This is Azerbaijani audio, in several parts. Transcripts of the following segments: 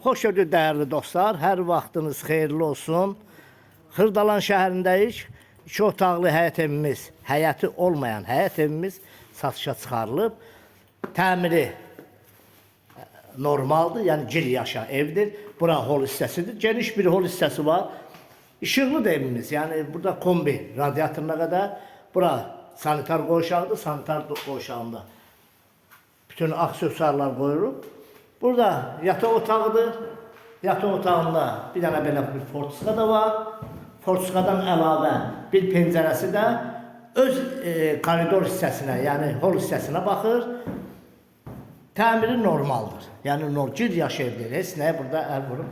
Xoş gördük dəyərli dostlar. Hər vaxtınız xeyirli olsun. Xırdalan şəhərindəyik. 2 otaqlı həyət evimiz, həyəti olmayan həyət evimiz satışa çıxarılıb. Təmiri normaldır, yəni gir yaşa evdir. Bura hol hissəsidir. Geniş bir hol hissəsi var. İşıqlı da evimiz, yəni burada kombi radiatoruna qədər. Bura sanitar qoğuşağıdır, sanitar qoğuşağında bütün aksesuarlar qoyulub. Burada yataq otağıdır. Yataq otağında bir dənə belə bir fortska da var. Fortskadan əlavə bir pəncərəsi də öz koridor hissəsinə, yəni hol hissəsinə baxır. Təmiri normaldır. Yəni gir yaş evdir. Heç nəyə burada əl vurub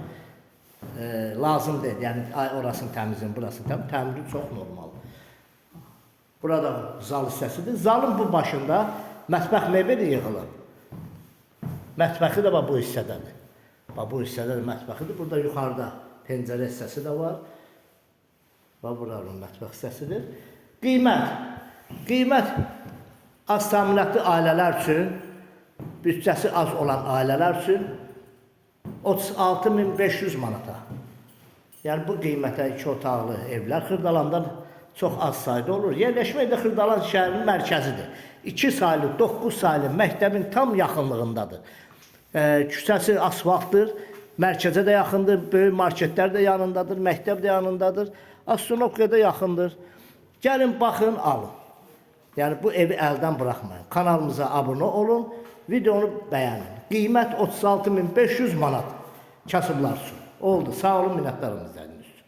lazım deyil. Yəni orasını təmizin, burasını təmizin. Təmiri çox normaldır. Burada zal hissəsidir. Zalın bu başında mətbəx mebeli yığılıb. Mətbəxi də bu hissədədir. Bu hissədə də mətbəxidir. Burada yuxarıda pəncərə hissəsi də var. Buranın mətbəx hissəsidir. Qiymət az təminatlı ailələr üçün, bütçəsi az olan ailələr üçün 36.500 manata. Yəni bu qiymətə 2 otaqlı evlər Xırdalandan çox az sayda olur. Yerləşmək də Xırdalan şəhərinin mərkəzidir. 2 saylı, 9 saylı məktəbin tam yaxınlığındadır. Küçəsi asfaltdır, mərkəzə də yaxındır, böyük marketlər də yanındadır, məktəb də yanındadır, astronomiya da yaxındır. Gəlin, baxın, alın. Yəni bu evi əldən buraxmayın. Kanalımıza abunə olun, videonu bəyənin. Qiymət 36.500 manat kasıblar üçün. Oldu, sağ olun, minnətdarım izlədiniz.